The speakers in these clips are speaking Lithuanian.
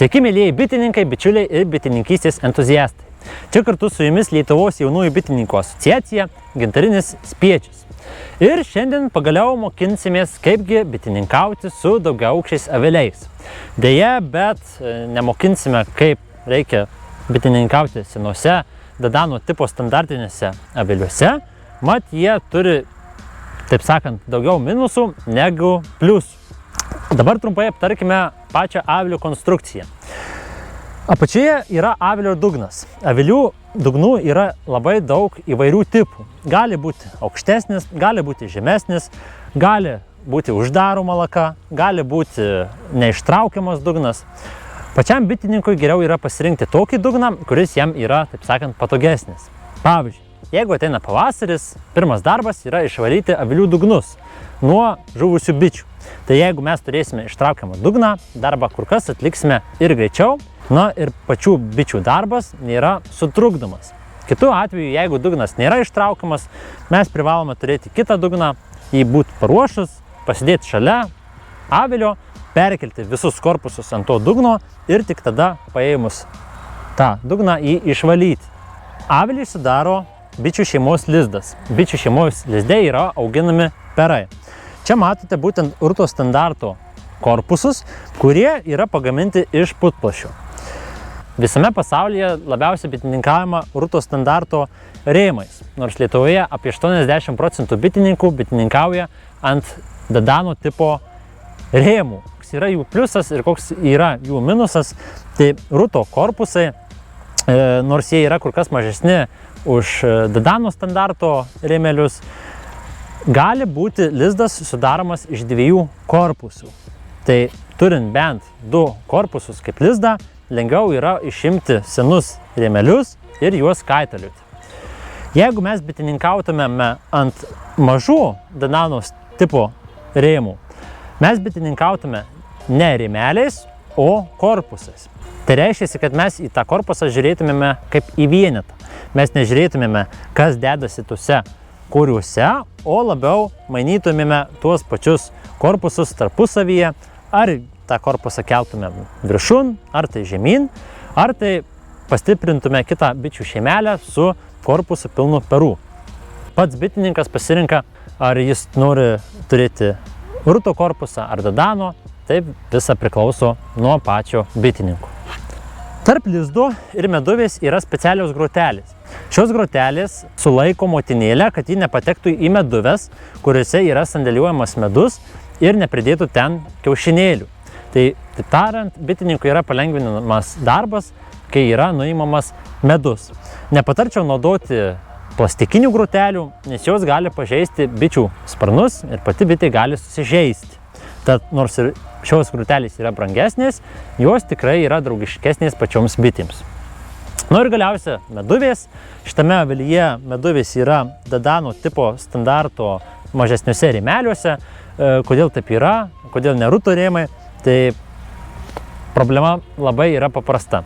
Sveiki, mėlyjeji bitininkai, bičiuliai ir bitininkystės entuziastai. Čia kartu su jumis Lietuvos jaunųjų bitininkų asociacija Gintarinis Spiečius. Ir šiandien pagaliau mokinsimės, kaipgi bitininkauti su daugiaaukščiais aviliais. Deja, bet nemokinsime, kaip reikia bitininkauti senose Dadano tipo standartinėse aviliuose, mat jie turi, taip sakant, daugiau minusų negu pliusų. Dabar trumpai aptarkime pačią avilių konstrukciją. Apačioje yra avilio dugnas. Avilių dugnų yra labai daug įvairių tipų. Gali būti aukštesnis, gali būti žemesnis, gali būti uždaroma laka, gali būti neištraukiamas dugnas. Pačiam bitininkui geriau yra pasirinkti tokį dugną, kuris jam yra, taip sakant, patogesnis. Pavyzdžiui, jeigu ateina pavasaris, pirmas darbas yra išvalyti avilių dugnus nuo žuvusių bičių. Tai jeigu mes turėsime ištraukiamą dugną, darbą kur kas atliksime ir greičiau, ir pačių bičių darbas nėra sutrukdomas. Kitu atveju, jeigu dugnas nėra ištraukiamas, mes privalome turėti kitą dugną, jį būti paruošus, pasidėti šalia avilio, perkelti visus korpusus ant to dugno ir tik tada paėmus tą dugną jį išvalyti. Avilį sudaro bičių šeimos lizdas. Bičių šeimos lizde yra auginami perai. Čia matote būtent urto standarto korpusus, kurie yra pagaminti iš putplasčių. Visame pasaulyje labiausiai bitininkaujama urto standarto rėmais, nors Lietuvoje apie 80% bitininkų bitininkauja ant Dadano tipo rėmų. Koks yra jų pliusas ir koks yra jų minusas, tai urto korpusai, nors jie yra kur kas mažesni už Dadano standarto rėmelius, gali būti lizdas sudaromas iš dviejų korpusų. Tai turint bent du korpusus kaip lizdą, lengviau yra išimti senus rėmelius ir juos kaitalioti. Jeigu mes bitininkautumėme ant mažų Dadano tipo rėmų, mes bitininkautume ne rėmeliais, o korpusais. Tai reiškia, kad mes į tą korpusą žiūrėtumėme kaip į vienetą. Mes nežiūrėtumėme, kas dedasi tuose kuriuose, o labiau mainytumėme tuos pačius korpusus tarpusavyje, ar tą korpusą keltumėm viršun, ar tai žemyn, ar tai pastiprintume kitą bičių šeimelę su korpusu pilnu perų. Pats bitininkas pasirinka, ar jis nori turėti urto korpusą ar Dadano, taip visa priklauso nuo pačio bitininko. Tarp lizdo ir meduvės yra specialios grotelės. Šios grotelės sulaiko motinėlę, kad ji nepatektų į meduves, kuriuose yra sandėliuojamas medus ir nepridėtų ten kiaušinėlių. Tai tariant, bitininkui yra palengvinamas darbas, kai yra nuimamas medus. Nepatarčiau naudoti plastikinių grotelių, nes jos gali pažeisti bičių sparnus ir pati bitė gali susižeisti. Tad nors ir šios grotelės yra brangesnės, jos tikrai yra draugiškesnės pačioms bitėms. Ir galiausia meduvės. Šitame avilyje meduvės yra Dadano tipo standarto mažesniuose rėmeliuose. Kodėl taip yra, kodėl ne ruto rėmai, tai problema labai yra paprasta.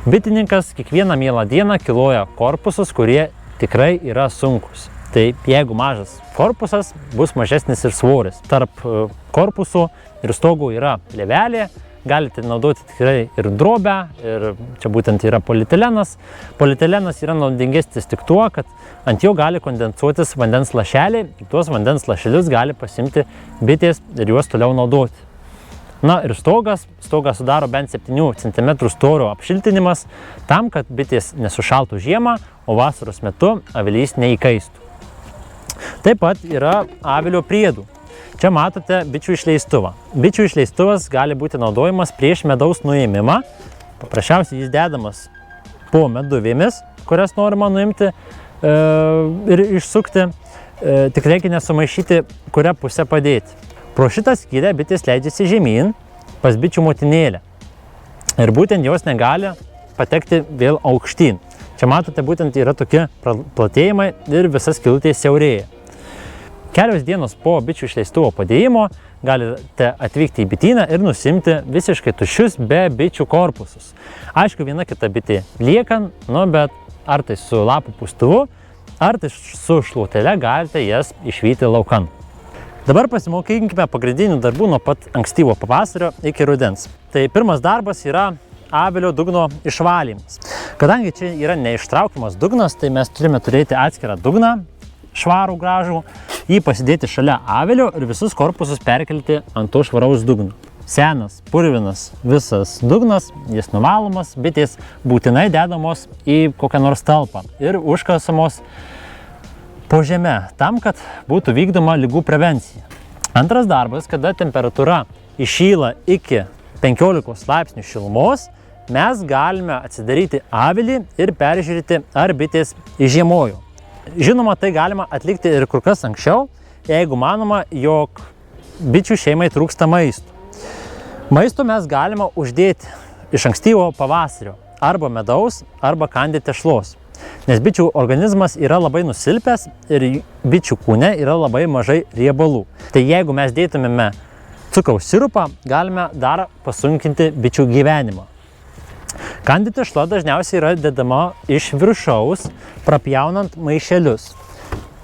Bitininkas kiekvieną mielą dieną kiloja korpusus, kurie tikrai yra sunkus. Tai jeigu mažas korpusas, bus mažesnis ir svoris. Tarp korpusų ir stogų yra plėvelė. Galite naudoti tikrai ir drobę, ir čia būtent yra polietilenas. Polietilenas yra naudingesnis tik tuo, kad ant jo gali kondensuotis vandens lašeliai. Tuos vandens lašelius gali pasimti bitės ir juos toliau naudoti. Ir stogas sudaro bent 7 cm storio apšiltinimas, tam, kad bitės nesušaltų žiemą, o vasaros metu avilys neįkaistų. Taip pat yra avilio priedų. Čia matote bičių išleistuvą. Bičių išleistuvas gali būti naudojamas prieš medaus nuėmimą. Paprasčiausiai jis dedamas po meduvėmis, kurias norima nuimti ir išsukti. Tik reikia nesumaišyti, kurią pusę padėti. Pro šitą skylę bitės leidžiasi žemyn pas bičių motinėlę. Ir būtent jos negali patekti vėl aukštyn. Čia matote, būtent yra tokie platėjimai ir visa skylutė siaurėja. Kelios dienos po bičių išleistuvo padėjimo galite atvykti į bityną ir nusimti visiškai tuščius be bičių korpusus. Aišku, viena kita bitė lieka, bet ar tai su lapų pūstuvu, ar tai su šluotele galite jas išvyti laukan. Dabar pasimokykime pagrindinių darbų nuo pat ankstyvo pavasario iki rudens. Tai pirmas darbas yra avilio dugno išvalymas. Kadangi čia yra neištraukiamas dugnas, tai mes turime turėti atskirą dugną, švarų gražų, jį pasidėti šalia avilio ir visus korpusus perkelti ant to švaraus dugno. Senas, purvinas visas dugnas, jis nuvalomas, bitės būtinai dedamos į kokią nors talpą ir užkasamos po žeme, tam, kad būtų vykdoma ligų prevencija. Antras darbas, kada temperatūra iššyla iki 15 laipsnių šilumos, mes galime atsidaryti avilį ir peržiūrėti, ar bitės išžiemojo. Žinoma, tai galima atlikti ir kur kas anksčiau, jeigu manoma, jog bičių šeimai trūksta maisto. Maisto mes galima uždėti iš ankstyvo pavasario, arba medaus, arba kandį tešlos, nes bičių organizmas yra labai nusilpęs ir bičių kūne yra labai mažai riebalų. Tai jeigu mes dėtumėme cukraus sirupą, galime dar pasunkinti bičių gyvenimą. Kandį tešla dažniausiai yra dedama iš viršaus, prapjaunant maišelius.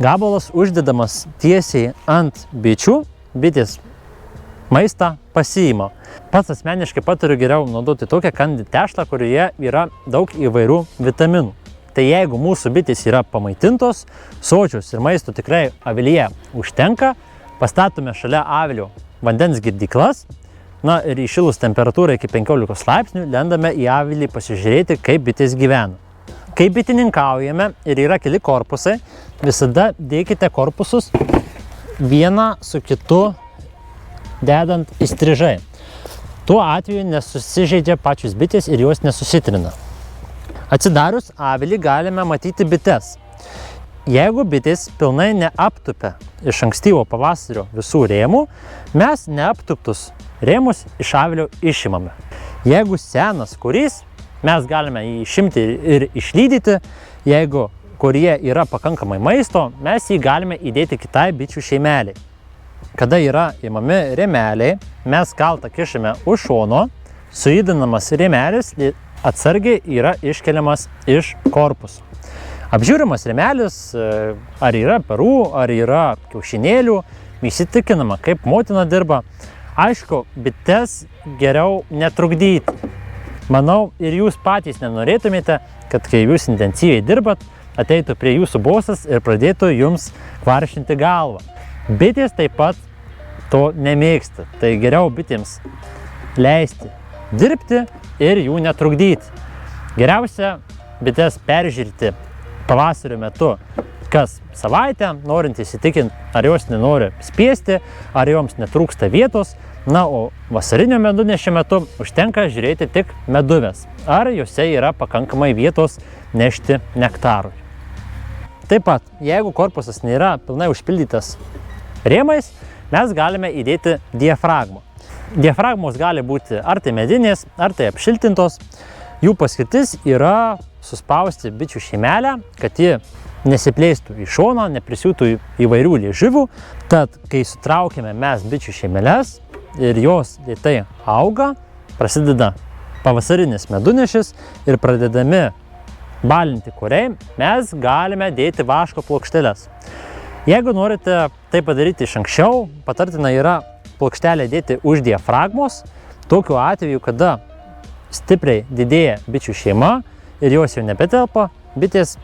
Gabalas uždedamas tiesiai ant bičių, bitės maistą pasiima. Pats asmeniškai patariu geriau naudoti tokią kandį tešlą, kurioje yra daug įvairių vitaminų. Tai jeigu mūsų bitės yra pamaitintos, sočios ir maisto tikrai avilyje užtenka, pastatome šalia avilio vandens girdyklas, na ir įšilus temperatūrą iki 15 laipsnių lendame į avilį pasižiūrėti, kaip bitės gyvena. Kai bitininkaujame ir yra keli korpusai, visada dėkite korpusus vieną su kitu dedant įstrižai. Tuo atveju nesusižeidžia pačios bitės ir jos nesusitrina. Atsidarius avilį galime matyti bites. Jeigu bitės pilnai neaptupia iš ankstyvo pavasario visų rėmų, mes neaptuptus rėmus iš avilio išimame. Jeigu senas kurys, mes galime jį išimti ir išlydyti. Jeigu kurie yra pakankamai maisto, mes jį galime įdėti kitai bičių šeimeliai. Kada yra įmami rėmeliai, mes kaltą kišame už šono, sujudinamas rėmelis atsargiai yra iškeliamas iš korpuso. Apžiūrimas rėmelis, ar yra perų, ar yra kiaušinėlių, įsitikinama, kaip motina dirba. Aišku, bites geriau netrukdyti. Manau, ir jūs patys nenorėtumėte, kad kai jūs intensyviai dirbat, ateitų prie jūsų bosas ir pradėtų jums kvaršinti galvą. Bitės taip pat to nemėgsta, tai geriau bitėms leisti dirbti ir jų netrukdyti. Geriausia bites peržiūrėti pavasario metu kas savaitę, norint įsitikinti, ar jos nenori spiesti, ar joms netrūksta vietos. Na, o vasarinio medunešio metu užtenka žiūrėti tik meduvės, ar jose yra pakankamai vietos nešti nektarui. Taip pat, jeigu korpusas nėra pilnai užpildytas rėmais, mes galime įdėti diafragmą. Diafragmos gali būti ar tai medinės, ar tai apšiltintos. Jų paskirtis yra suspausti bičių šeimelę, kad ji nesiplėstų į šoną, neprisiūtų įvairių liežuvių. Tad, kai sutraukime mes bičių šeimeles ir jos lėtai auga, prasideda pavasarinis medunešis ir pradedami balinti kuriai, mes galime dėti vaško plokšteles. Jeigu norite tai padaryti iš anksčiau, patartina yra plokštelę dėti už diafragmos. Tokiu atveju, kada stipriai didėja bičių šeima ir jos jau nebetelpa, bitės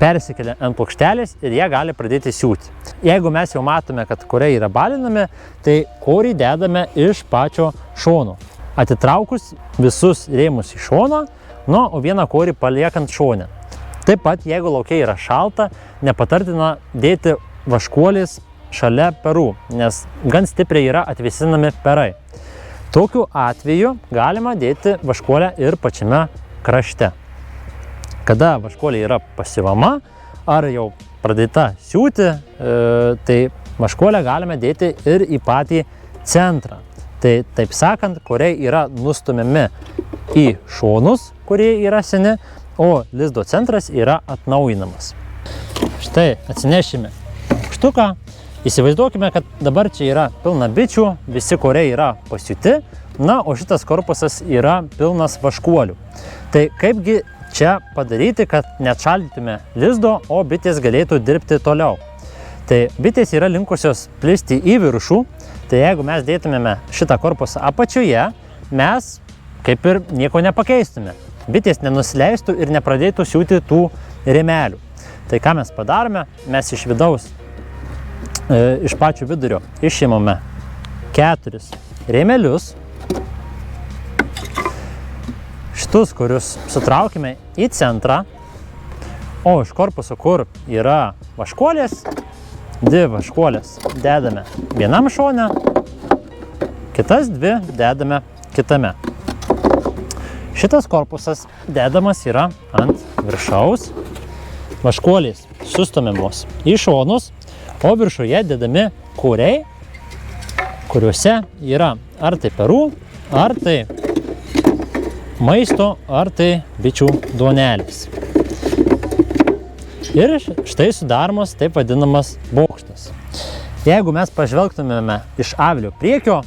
persikelia ant plokštelės ir jie gali pradėti siūti. Jeigu mes jau matome, kad kuriai yra balinami, tai korį dedame iš pačio šono. Atitraukus visus rėmus į šoną, o vieną korį paliekant šone. Taip pat, jeigu lauke yra šalta, nepatartina dėti vaškuolis šalia perų, nes gan stipriai yra atvėsinami perai. Tokiu atveju galima dėti vaškuolę ir pačiame krašte. Kada vaškuolė yra pasiuvama ar jau pradėta siūti, tai vaškuolę galime dėti ir į patį centrą. Tai taip sakant, kuriai yra nustumiami į šonus, kurie yra seni, o lizdo centras yra atnaujinamas. Štai atsinešime štuką. Įsivaizduokime, kad dabar čia yra pilna bičių, visi kuriai yra pasiūti, o šitas korpusas yra pilnas vaškuolių. Tai kaipgi čia padaryti, kad neatšaldytume lizdo, o bitės galėtų dirbti toliau. Tai bitės yra linkusios plisti į viršų, tai jeigu mes dėtumėme šitą korpusą apačioje, mes kaip ir nieko nepakeistume. Bitės nenusileistų ir nepradėtų siūti tų rėmelių. Tai ką mes padarome, mes iš vidaus, iš pačio vidurio išimame 4 rėmelius. Šitus, kurius sutraukime į centrą, o iš korpuso, kur yra vaškuolės, 2 vaškuolės dedame vienam šone, kitas 2 dedame kitame. Šitas korpusas dedamas yra ant viršaus, vaškuolės sustumiamos į šonus, o viršuje dedami kūriai, kuriuose yra ar tai perų, ar tai maisto, ar tai bičių duonelės. Ir štai sudaromas taip vadinamas bokštas. Jeigu mes pažvelgtumėme iš avilio priekio,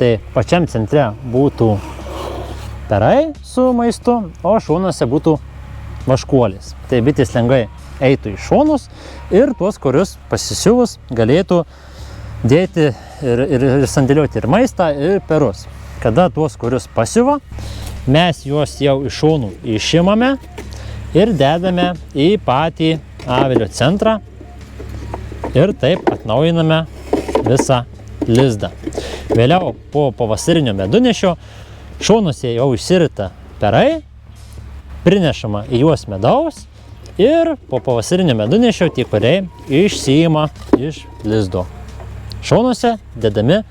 tai pačiam centre būtų perai su maistu, o šonuose būtų vaškuolės. Tai bitės lengvai eitų į šonus ir tuos, kurius pasisiuvus galėtų dėti ir sandėliuoti ir maistą, ir perus. Kada tuos, kurius pasiuva, mes juos jau iš šonų išimame ir dedame į patį avilio centrą ir taip atnaujiname visą lizdą. Vėliau po pavasarinio medunešio šonuose jau išsirita perai, prinešama į juos medaus ir po pavasarinio medunešio tie kūriai išsiima iš lizdo. Šonuose dedami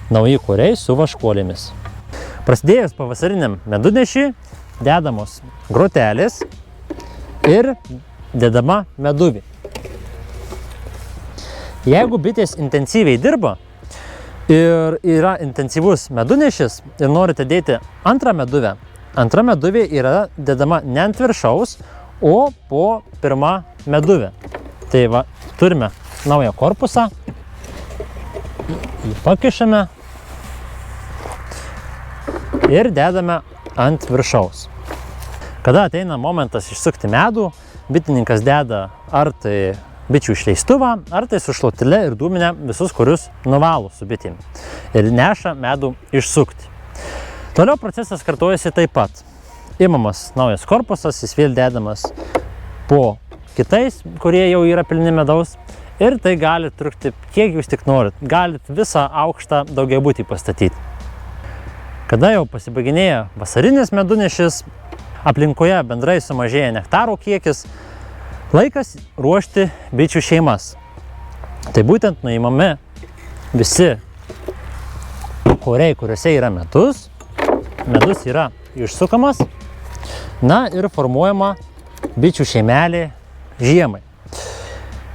nauji kūriai su vaškuolėmis. Prasidėjus pavasariniam medunešiui dedamos grotelės ir dedama meduvė. Jeigu bitės intensyviai dirba ir yra intensyvus medunešis ir norite dėti antrą meduvę, antra meduvė yra dedama ne ant viršaus, o po pirmą meduvę. Tai va, turime naują korpusą, jį pakišame ir dedame ant viršaus. Kada ateina momentas išsukti medų, bitininkas deda ar tai bičių išleistuvą, ar tai su šluotele ir dūminę visus, kurius nuvalo su bitėm ir neša medų išsukti. Toliau procesas kartojasi taip pat. Imamas naujas korpusas, jis vėl dedamas po kitais, kurie jau yra pilni medaus, ir tai gali trukti kiek jūs tik norit. Galit visą aukštą daugiabutį pastatyti. Kada jau pasibaiginėja vasarinis medunešis, aplinkoje bendrai sumažėja nektaro kiekis, laikas ruošti bičių šeimas. Tai būtent nuimami visi kūriai, kuriuose yra medus. Medus yra išsukamas, na ir formuojama bičių šeimelė žiemai.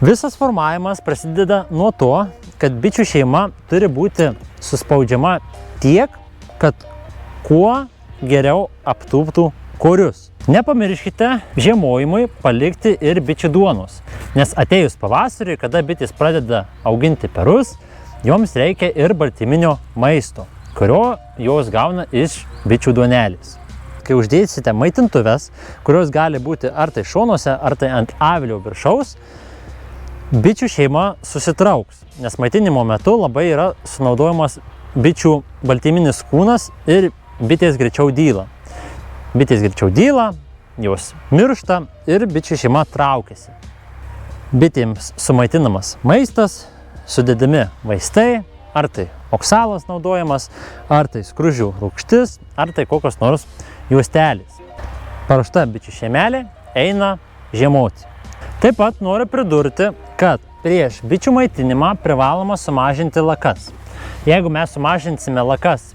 Visas formavimas prasideda nuo to, kad bičių šeima turi būti suspaudžiama tiek, kad kuo geriau aptūptų korius. Nepamirškite žiemojimui palikti ir bičių duonos, nes atėjus pavasariui, kada bitės pradeda auginti perus, joms reikia ir baltyminio maisto, kurio jos gauna iš bičių duonelės. Kai uždėsite maitintuves, kurios gali būti ar tai šonuose, ar tai ant avilio viršaus, bičių šeima susitrauks, nes maitinimo metu labai yra sunaudojamas bičių baltyminis kūnas ir bitės greičiau dyla. Bitės greičiau dyla, jos miršta ir bičių šeima traukiasi. Bitėms sumaitinamas maistas, sudedami vaistai, ar tai oksalas naudojamas, ar tai skruzdžių rūgštis, ar tai kokios nors juostelės. Paruošta bičių šeimelė eina žiemoti. Taip pat noriu pridurti, kad prieš bičių maitinimą privaloma sumažinti lakas. Jeigu mes sumažinsime lakas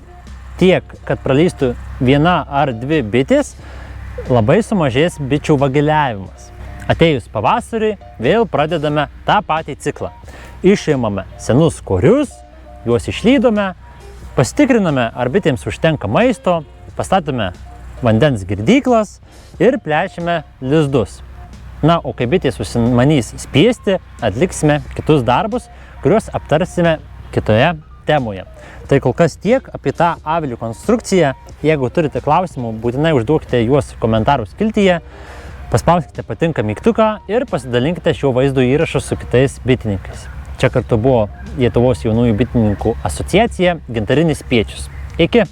tiek, kad pralystų 1 ar 2 bitės, labai sumažės bičių vagiliavimas. Atėjus pavasariui, vėl pradedame tą patį ciklą. Išimame senus korius, juos išlydome, pasitikriname, ar bitėms užtenka maisto, pastatome vandens girdyklas ir plečiame lizdus. Na, o kai bitės užsimanys spiesti, atliksime kitus darbus, kuriuos aptarsime kitoje temoje. Tai kol kas tiek apie tą avilių konstrukciją. Jeigu turite klausimų, būtinai užduokite juos komentarų skiltyje, paspauskite patinka mygtuką ir pasidalinkite šiuo vaizdo įrašu su kitais bitininkais. Čia kartu buvo Lietuvos jaunųjų bitininkų asociacija Gintarinis Spiečius. Iki!